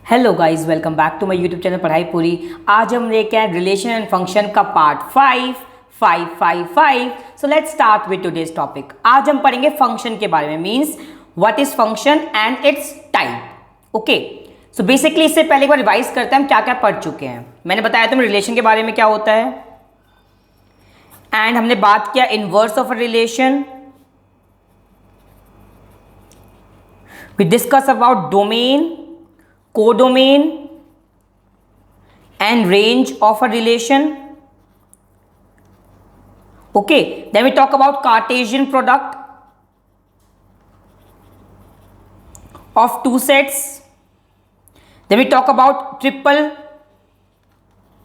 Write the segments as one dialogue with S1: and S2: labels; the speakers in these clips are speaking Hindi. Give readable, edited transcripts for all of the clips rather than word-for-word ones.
S1: Hello guys, welcome back to my YouTube channel Padhai Puri. आज हम लेके आए रिलेशन एंड फंक्शन का part 5 so let's start with today's topic. आज हम पढ़ेंगे फंक्शन के बारे में, means what is function and its type. Okay, so basically इससे पहले एक बार रिवाइज करते हैं हम क्या क्या पढ़ चुके हैं। मैंने बताया था रिलेशन के बारे में क्या होता है, एंड हमने बात किया inverse of a relation. We discuss about domain, codomain and range of a relation. Okay, then we talk about Cartesian product of two sets. Then we talk about triple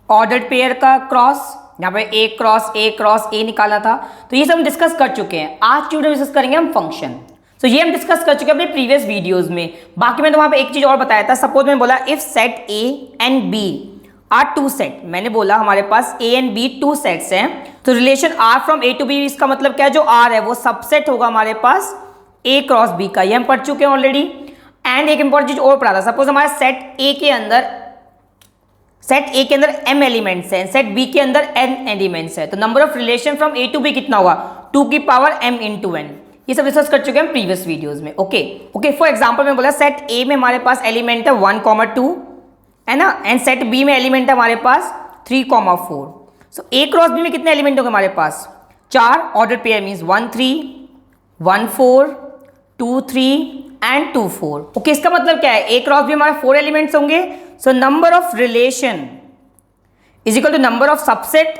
S1: ordered pair का क्रॉस, यहाँ पे A क्रॉस A निकाला था, तो ये सब हम डिस्कस कर चुके हैं। आज की वीडियो में डिस्कस करेंगे हम फंक्शन। तो ये हम डिस्कस कर चुके हैं अपने प्रीवियस वीडियोस में। बाकी मैं तो वहां पे एक चीज और बताया था। सपोज मैंने बोला if set A and B are two set, मैंने बोला हमारे पास A and B two sets हैं, तो relation R from A to B, इसका मतलब क्या है, जो आर है वो सबसेट होगा हमारे पास ए क्रॉस बी का। ये हम पढ़ चुके हैं ऑलरेडी। एंड एक इंपॉर्टेंट चीज और पढ़ा था। सपोज हमारे सेट ए के अंदर m एलिमेंट्स हैं, सेट बी के अंदर n एलिमेंट्स है, तो number of relation from A to B कितना होगा, 2 की पावर m इंटू n। ये सब डिस्कस कर चुके हैं हम प्रीवियस वीडियोस में। ओके, फॉर एग्जांपल मैं बोला सेट ए में हमारे पास एलिमेंट है 1, 2 है ना, एंड सेट बी में एलिमेंट है हमारे पास 3, 4। सो ए क्रॉस बी में कितने एलिमेंट होंगे हमारे पास, 4। Order pair means 1, 3, 1, 4, 2, 3 and 2, 4। Okay, इसका मतलब क्या है, ए क्रॉस बी हमारे 4 एलिमेंट्स होंगे। So number of relation is equal to number of subset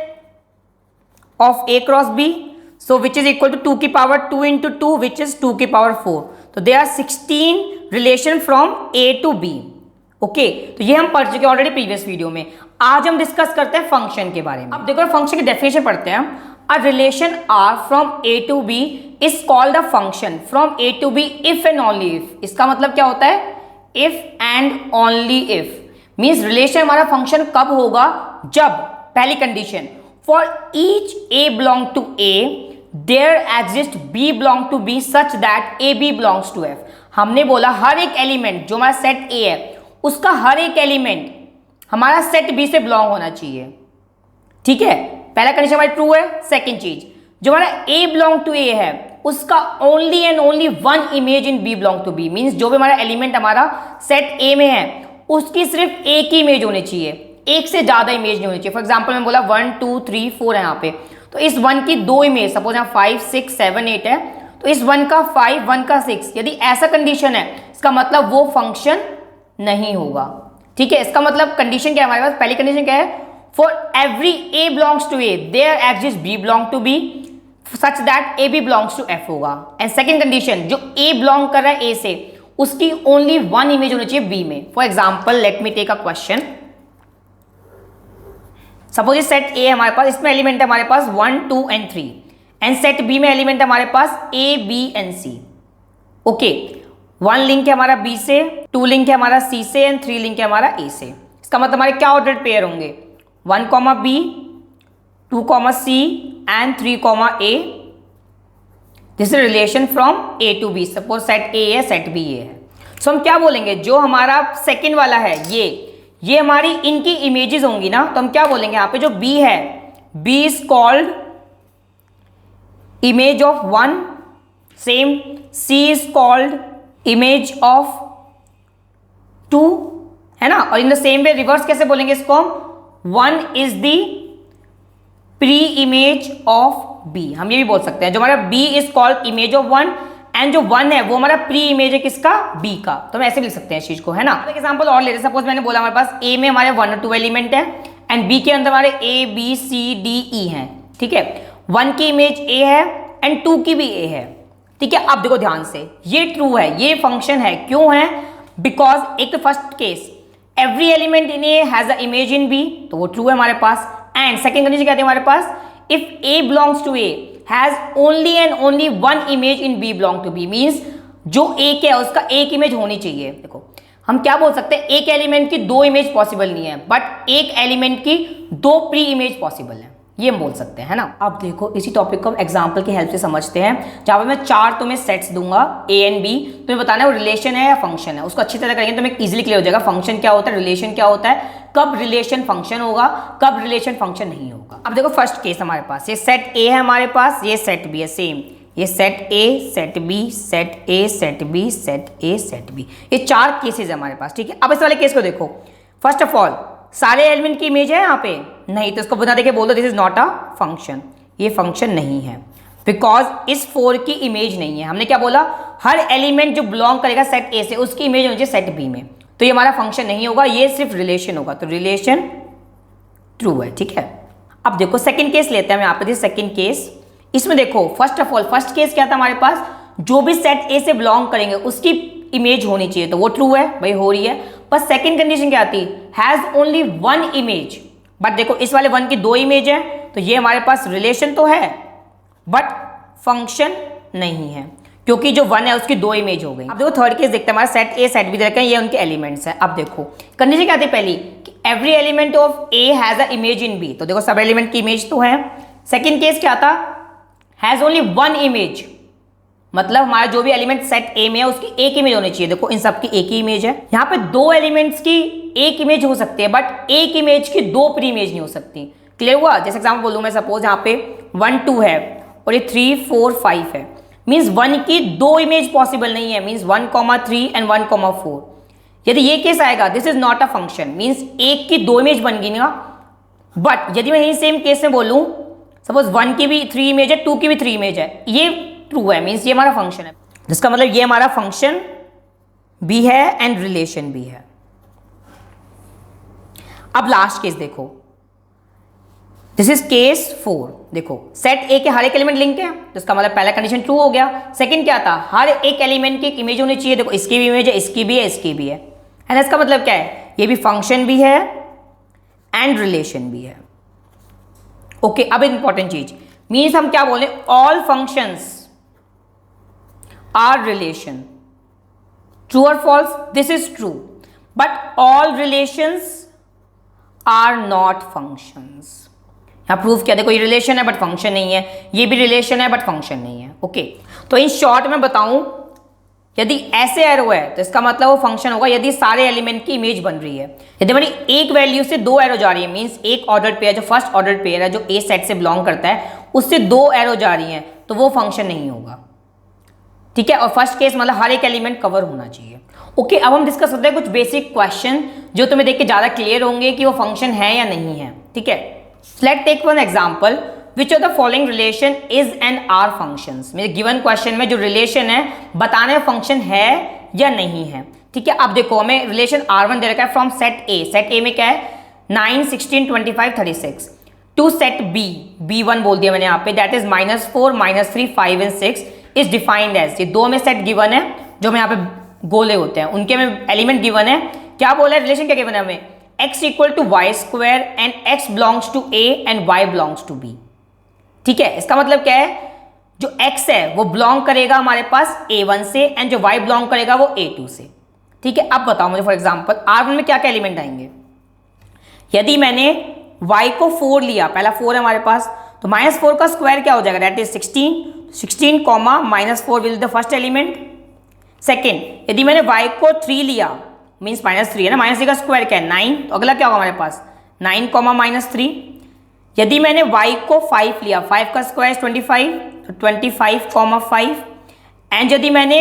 S1: of A cross B, so which is equal to 2 की पावर 2 into 2 which is 2 की पावर 4। तो there are 16 relation from A to B। Okay, तो ये हम पढ़ चुके हैं ऑलरेडी प्रीवियस वीडियो में। आज हम डिस्कस करते हैं फंक्शन के बारे में। अब देखो फंक्शन की डेफिनेशन पढ़ते हैं हम। A relation R from A to B is called a function from A to B if and only if। इसका मतलब क्या होता है, if and only if means relation हमारा फंक्शन कब होगा, जब पहली condition for each A belong to A there exists B belong to B such that AB belongs to F। हमने बोला हर एक एलिमेंट जो हमारा सेट A है उसका हर एक एलिमेंट हमारा सेट B से बिलोंग होना चाहिए। ठीक है, पहला कंडीशन हमारी ट्रू है। सेकंड चीज, जो हमारा A belong to A है उसका only and only one image in B belong to B means जो भी हमारा एलिमेंट हमारा सेट A में है उसकी सिर्फ एक ही इमेज होनी चाहिए, एक से ज्यादा इमेज नहीं होनी चाहिए। फॉर एग्जाम्पल मैं बोला 1, 2, 3, 4 है यहाँ पे, तो इस 1 की 2 इमेज, सपोज यहाँ 5, 6, 7, 8 है, तो इस 1 का 5, 1 का 6, यदि ऐसा कंडीशन है इसका मतलब वो फंक्शन नहीं होगा। ठीक है, इसका मतलब कंडीशन क्या है हमारे पास, पहली कंडीशन क्या है, for every A belongs to A there exist B belong to B such that A B belongs to F होगा। एंड सेकेंड कंडीशन, जो ए बिलोंग कर रहा है ए से उसकी ओनली वन इमेज होनी चाहिए बी में। For example let me take a question. Suppose ये सेट ए हमारे पास, इसमें एलिमेंट है हमारे पास 1, 2 एंड 3, एंड सेट बी में एलिमेंट है हमारे पास A, B and C. Okay, 1 link है हमारा बी से, 2 लिंक है हमारा सी से, एंड 3 लिंक है हमारा ए से। इसका मतलब हमारे क्या ऑर्डर्ड पेयर होंगे, 1, B, 2, C and 3, A. This is relation from A to B. Suppose set A है, सेट बी है, सो हम क्या बोलेंगे, जो हमारा सेकेंड वाला है ये हमारी इनकी इमेजेस होंगी ना, तो हम क्या बोलेंगे यहाँ पे, जो B है B is called image of 1, same C is called image of 2, है ना। और in the same way reverse कैसे बोलेंगे इसको हम, 1 is the pre image of B। हम ये भी बोल सकते हैं, जो हमारा B is called image of 1 and जो 1 है वो हमारा प्री इमेज है किसका, B का। तो हम ऐसे लिख सकते हैं इस चीज को, है ना। एक एग्जांपल और लेते हैं। सपोज मैंने बोला हमारे पास A में हमारे 1 और 2 एलिमेंट है एंड B के अंदर हमारे A, B, C, D, E हैं। ठीक है, 1 की इमेज A है एंड 2 की भी A है। ठीक है, अब देखो ध्यान से, ये ट्रू है, ये फंक्शन है। क्यों है, बिकॉज एक तो first case every element in A has a image in B, तो वो ट्रू है हमारे पास। एंड सेकेंड कंडीशन कहते हैं हमारे पास, if A belongs to A has only and only one image in B belong to B means जो एक है उसका एक इमेज होनी चाहिए। देखो हम क्या बोल सकते हैं, एक एलिमेंट की 2 इमेज पॉसिबल नहीं है, बट एक एलिमेंट की 2 प्री इमेज पॉसिबल है। ये हम बोल सकते हैं, है ना। अब देखो इसी टॉपिक को हम एग्जाम्पल की हेल्प से समझते हैं, जहाँ पर मैं 4 तुम्हें सेट्स दूंगा ए एंड बी, तुम्हें बताना है वो रिलेशन है या फंक्शन है। उसको अच्छी तरह करेंगे तो तुम्हें इजीली क्लियर हो जाएगा फंक्शन क्या होता है, रिलेशन क्या होता है, कब रिलेशन फंक्शन होगा, कब रिलेशन फंक्शन नहीं होगा। अब देखो फर्स्ट केस हमारे पास, ये सेट ए है हमारे पास, ये सेट बी है, सेम ये set A set B set A set B set A set B, ये 4 केसेस है हमारे पास, ठीक है। अब इस वाले केस को देखो, फर्स्ट ऑफ ऑल सारे एलिमेंट की इमेज है यहाँ पे नहीं, तो इसको बता देके बोल दो this is not a function, ये फंक्शन नहीं है बिकॉज इस 4 की इमेज नहीं है। हमने क्या बोला, हर एलिमेंट जो बिलोंग करेगा सेट ए से उसकी इमेज होनी चाहिए सेट बी में, तो ये हमारा फंक्शन नहीं होगा, ये सिर्फ रिलेशन होगा, तो रिलेशन ट्रू है, ठीक है। अब देखो सेकंड केस लेते हैं हम यहाँ पे, सेकंड केस, इसमें देखो first of all first case क्या था हमारे पास, जो भी सेट ए से बिलोंग करेंगे उसकी इमेज होनी चाहिए, तो वो ट्रू है भाई, हो रही है। पर सेकंड कंडीशन क्या आती, हैज ओनली 1 इमेज, बट देखो इस वाले 1 की 2 इमेज है, तो ये हमारे पास रिलेशन तो है बट फंक्शन नहीं है, क्योंकि जो 1 है उसकी 2 इमेज हो गई। अब देखो थर्ड केस देखते हैं, हमारा सेट ए सेट बी रखे हैं, ये उनके एलिमेंट्स हैं। अब देखो कंडीशन क्या आती है पहली, कि every element of A has a image in B, तो देखो सब एलिमेंट की इमेज तो है। सेकंड केस क्या था, हैज ओनली 1 इमेज, मतलब हमारा जो भी एलिमेंट सेट ए में है उसकी एक इमेज होनी चाहिए, देखो इन सब की एक ही इमेज है। यहाँ पे 2 एलिमेंट्स की एक इमेज हो सकती है बट एक इमेज की 2 प्री इमेज नहीं हो सकती, क्लियर हुआ। जैसे एग्जाम्पल बोलूँ मैं, सपोज यहाँ पे 1 2 है और ये 3 4 5 है, मीन्स 1 की 2 इमेज पॉसिबल नहीं है, मीन्स 1,3 एंड 1,4। यदि ये केस आएगा this is not a function, means एक की 2 इमेज बन गई ना। बट यदि मैं यही सेम केस में बोलूँ, सपोज 1 की भी 3 इमेज है, 2 की भी 3 इमेज है, ये ट्रू है, मीन्स ये हमारा फंक्शन है, जिसका मतलब ये हमारा फंक्शन भी है एंड रिलेशन भी है। अब लास्ट केस देखो, दिस इज केस 4, देखो सेट ए के हर एक एलिमेंट लिंक है, जिसका मतलब पहला कंडीशन ट्रू हो गया। सेकंड क्या था, हर एक एलिमेंट की एक इमेज होनी चाहिए, देखो इसकी भी इमेज है, इसकी भी है, इसकी भी है, एंड इसका मतलब क्या है, ये भी फंक्शन भी है एंड रिलेशन भी है। ओके अब इंपॉर्टेंट चीज, मीन्स हम क्या बोले, all functions are relation, true और false, this is true, but all relations are not functions. यहां प्रूफ किया, देखो ये रिलेशन है बट फंक्शन नहीं है, ये भी रिलेशन है बट फंक्शन नहीं है। ओके तो इन शॉर्ट में बताऊं, यदि ऐसे एरो है तो इसका मतलब वो फंक्शन होगा यदि सारे एलिमेंट की इमेज बन रही है। यदि हमारी एक वैल्यू से 2 एरो जा रही है, मीन्स एक ऑर्डर्ड पेयर, जो फर्स्ट ऑर्डर्ड पेयर है जो ए सेट से बिलोंग करता है, उससे 2 एरो जा रही हैं, तो वो फंक्शन नहीं होगा, ठीक है। और फर्स्ट केस मतलब हर एक एलिमेंट कवर होना चाहिए। ओके अब हम डिस्कस करते हैं कुछ बेसिक क्वेश्चन जो तुम्हें देख के ज्यादा क्लियर होंगे कि वो फंक्शन है या नहीं है, ठीक है। Let's take one example, which of the following relation is and are functions. मेरे गिवन क्वेश्चन में जो रिलेशन है बताने में फंक्शन है या नहीं है, ठीक है। अब देखो हमें रिलेशन R1 दे रखा है from set A, set A में क्या है 9 16 25 36, टू सेट बी, B1 बोल दिया मैंने यहाँ पे, that is -4 -3 5 and 6 is defined as, ये 2 में सेट गिवन है जो हमें यहाँ पे गोले होते हैं, उनके में एलिमेंट गिवन है। क्या बोला है, रिलेशन क्या गिवन है हमें, x equal to Y square and x belongs to a and y belongs to b, ठीक है। इसका मतलब क्या है, जो x है वो बिलोंग करेगा हमारे पास a1 से एंड जो y बिलोंग करेगा वो a2 से, ठीक है। अब बताओ मुझे फॉर एग्जांपल R1 में क्या क्या एलिमेंट आएंगे। यदि मैंने y को 4 लिया, पहला 4 है हमारे पास, तो -4 का स्क्वायर क्या हो जाएगा, that is 16 comma -4 will the first element. Second यदि मैंने y को 3 लिया, मीन्स -3 है ना, -3 का स्क्वायर क्या है 9, तो अगला क्या होगा हमारे पास 9 कॉमा -3। यदि मैंने y को 5 लिया, 5 का स्क्वायर 25, तो 25 कॉमा 5। एंड यदि मैंने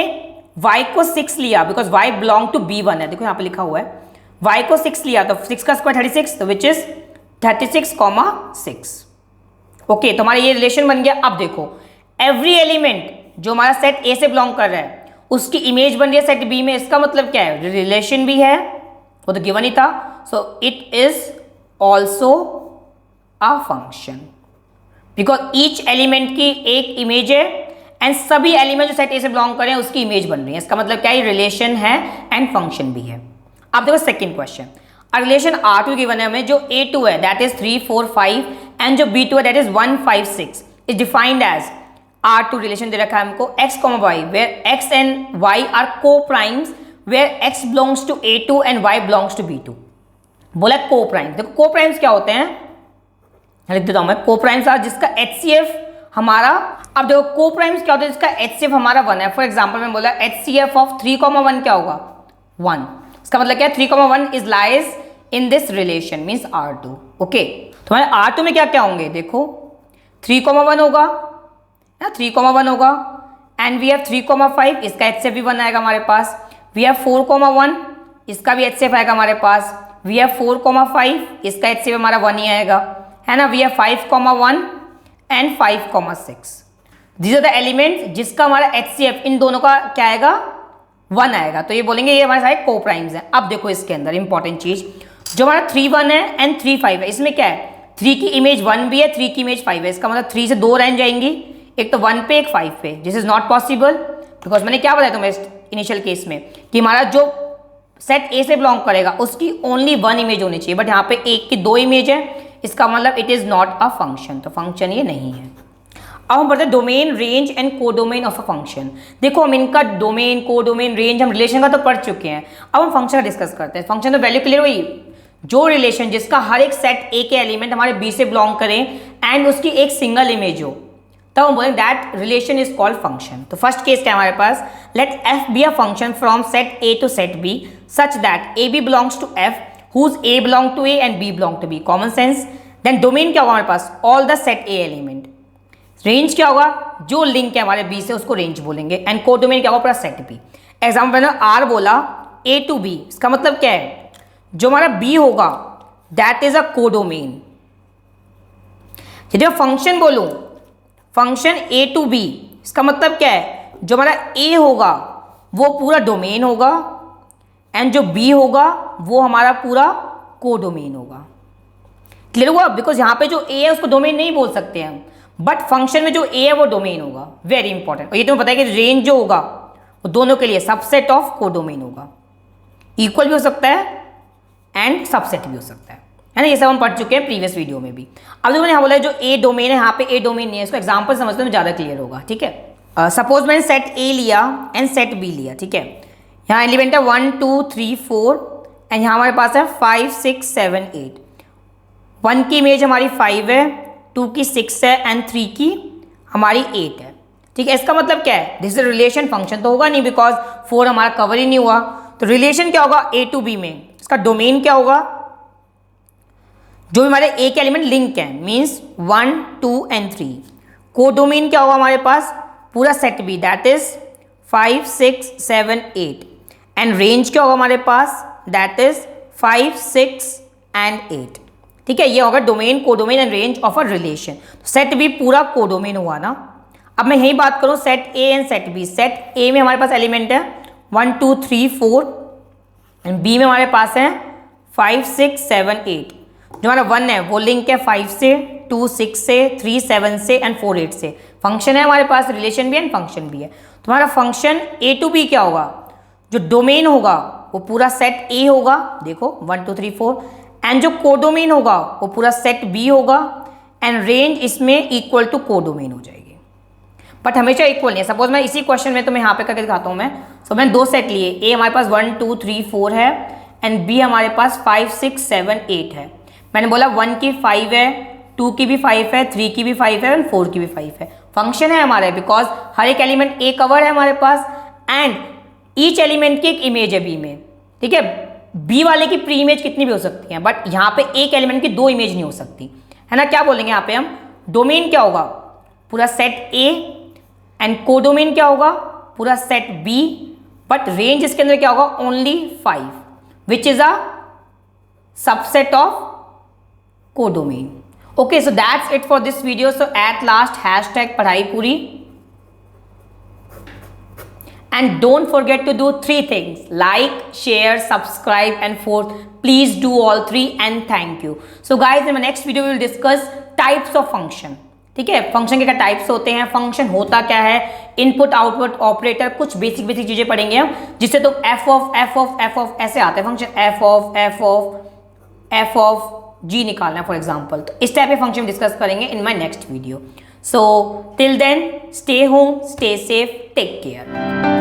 S1: y को 6 लिया, because y belong to b1 है, देखो यहाँ पे लिखा हुआ है, y को 6 लिया तो 6 का स्क्वायर 36, तो विच इज 36 कॉमा 6। ओके तो हमारा ये रिलेशन बन गया। अब देखो एवरी एलिमेंट जो हमारा सेट ए से बिलोंग कर रहा है उसकी इमेज बन रही है सेट बी में, इसका मतलब क्या है, रिलेशन भी है, वो तो गिवन ही था, so it is also a function because each element की एक इमेज है एंड सभी एलिमेंट जो सेट ए से बिलोंग कर रहे हैं उसकी इमेज बन रही है, इसका मतलब क्या है, रिलेशन है एंड फंक्शन भी है। अब देखो second question, a relation R2 given है हमें, जो A2 है दैट इज 3 4 5 एंड जो B2 है that is 1 5 6 is defined as R2 relation दे रखा है हमको x, y, where x and y are co-primes, where x belongs to A2 and y belongs to B2। बोला co-primes, देखो co-primes क्या होते हैं, लिख देता हूं मैं, कोप्राइम्स आर जिसका HCF हमारा, अब देखो कोप्राइम्स क्या होता है जिसका HCF हमारा 1 है। फॉर एग्जांपल मैं बोला HCF ऑफ 3,1 क्या होगा 1, इसका मतलब क्या है 3,1 is lies in this relation means R2। Okay, तुम्हारे R2 में क्या क्या होंगे देखो, 3,1 होगा ना, 3,1 होगा, एंड वी हैव 3,5 इसका HCF भी 1 आएगा हमारे पास, वी हैव 4,1 इसका भी HCF आएगा हमारे पास, वी हैव 4,5 इसका HCF हमारा 1 ही आएगा, है ना, we have 5,1 and 5,6। These are the elements जिसका हमारा HCF इन दोनों का क्या आएगा 1 आएगा, तो ये बोलेंगे ये हमारे सारे कोप्राइम्स हैं। अब देखो इसके अंदर इंपॉर्टेंट चीज, जो हमारा 3,1 है एंड 3,5 है, इसमें क्या है 3 की इमेज 1 भी है, 3 की इमेज 5 है, इसका मतलब 3 से 2 रह जाएंगी, एक तो 1 पे एक 5 पे। This is not possible because मैंने क्या बताया तुम्हें इनिशियल केस में कि हमारा जो सेट ए से बिलोंग करेगा उसकी ओनली 1 इमेज होनी चाहिए, बट यहाँ पे एक की 2 इमेज है, इसका मतलब it is not a function, तो फंक्शन ये नहीं है। अब हम पढ़ते हैं domain, range and codomain of a function. देखो हम इनका डोमेन, कोडोमेन, रेंज हम रिलेशन का तो पढ़ चुके हैं, अब हम फंक्शन का डिस्कस करते हैं। फंक्शन तो वैल्यू क्लियर हुई, जो रिलेशन जिसका हर एक सेट ए के एलिमेंट हमारे बी से बिलोंग करें एंड उसकी एक सिंगल इमेज हो, तब हम बोलेंगे that relation is called function. तो फर्स्ट केस क्या है हमारे पास, let F be a function from set A to set B such that A B belongs to F whose A belong to A and B belong to B. Common sense. Then domain क्या होगा हमारे पास, all the set A element. Range क्या होगा, जो लिंक है हमारे बी से उसको रेंज बोलेंगे, एंड कोडोमेन क्या होगा पूरा सेट बी। एग्जाम्पल मैंने आर बोला ए टू बी, इसका मतलब क्या है, जो हमारा बी होगा दैट इज अ कोडोमेन। यदि फंक्शन बोलूं फंक्शन ए टू बी, इसका मतलब क्या है, जो हमारा ए होगा वो पूरा डोमेन होगा एंड जो बी होगा वो हमारा पूरा कोडोमेन होगा। क्लियर हुआ, बिकॉज यहां पे जो ए है उसको डोमेन नहीं बोल सकते हम, बट फंक्शन में जो ए है वो डोमेन होगा। Very important. और ये तुम्हें पता है कि रेंज जो होगा वो दोनों के लिए सबसेट ऑफ कोडोमेन होगा, इक्वल भी हो सकता है एंड सबसेट भी हो सकता है ना, ये सब हम पढ़ चुके हैं प्रीवियस वीडियो में भी। अब जो मैंने यहाँ बोला है जो ए डोमेन है, यहाँ पे ए डोमेन नहीं है, इसको एग्जांपल समझते हैं ज़्यादा क्लियर होगा। ठीक है, सपोज मैंने सेट ए लिया एंड सेट बी लिया। ठीक है, यहाँ एलिमेंट है 1 2 3 4 एंड यहाँ हमारे पास है 5 6 7 8। 1 की इमेज हमारी 5 है, 2 की 6 है एंड 3 की हमारी 8 है। ठीक है, इसका मतलब क्या है, दिस इज रिलेशन। फंक्शन तो होगा नहीं बिकॉज 4 हमारा कवर ही नहीं हुआ, तो रिलेशन क्या होगा ए टू बी में, इसका डोमेन क्या होगा, जो भी हमारे ए के एलिमेंट लिंक है मीन्स 1 2 एंड 3। कोडोमेन क्या होगा हमारे पास, पूरा set B that is 5 6 7 8 and range क्या होगा हमारे पास, दैट इज 5 6 एंड 8। ठीक है, ये होगा domain, codomain and range of a relation. Set B पूरा कोडोमेन हुआ ना। अब मैं यही बात करूं set A and set B. Set A में हमारे पास एलिमेंट है 1 2 3 4 एंड बी में हमारे पास है 5 6 7 8। जो हमारा 1 है वो लिंक है 5 से, 2 6 से, 3 7 से एंड 4 8 से। फंक्शन है हमारे पास, रिलेशन भी है एंड फंक्शन भी है। तुम्हारा फंक्शन ए टू बी क्या होगा, जो डोमेन होगा वो पूरा सेट ए होगा, देखो 1 2 3 4, एंड जो कोडोमेन होगा वो पूरा सेट बी होगा एंड रेंज इसमें इक्वल टू कोडोमेन हो जाएगी, बट हमेशा इक्वल नहीं है। सपोज मैं इसी क्वेश्चन में तुम्हें यहाँ पे करके दिखाता हूँ मैं। सो मैंने 2 सेट लिए, ए हमारे पास 1 2 3 4 है एंड बी हमारे पास 5 6 7 8 है। मैंने बोला 1 की 5 है, 2 की भी 5 है, 3 की भी 5 है एंड 4 की भी 5 है। फंक्शन है हमारे बिकॉज हर एक एलिमेंट ए कवर है हमारे पास एंड ईच एलिमेंट की एक इमेज है बी में। ठीक है, बी वाले की प्री इमेज कितनी भी हो सकती है, बट यहाँ पे एक एलिमेंट की 2 इमेज नहीं हो सकती, है ना। क्या बोलेंगे यहाँ पे हम, डोमेन क्या होगा, पूरा सेट ए एंड कोडोमेन क्या होगा, पूरा सेट बी, बट रेंज इसके अंदर क्या होगा, only 5 which is a subset of codomain. Okay, so that's it for this video. So at last hashtag पढ़ाई पूरी and don't forget to do 3 things: like, share, subscribe and 4th please do all 3 and thank you. So guys, in my next video we will discuss types of function. ठीक है, फंक्शन के क्या टाइप्स होते हैं, फंक्शन होता क्या है, इनपुट आउटपुट ऑपरेटर, कुछ बेसिक चीजें पढ़ेंगे हम, जिससे तो एफ ऑफ ऐसे आते हैं फंक्शन, एफ ऑफ जी निकालना फॉर एग्जाम्पल। तो इस टाइप के फंक्शन डिस्कस करेंगे in my next video. So till then stay home, stay safe, take care.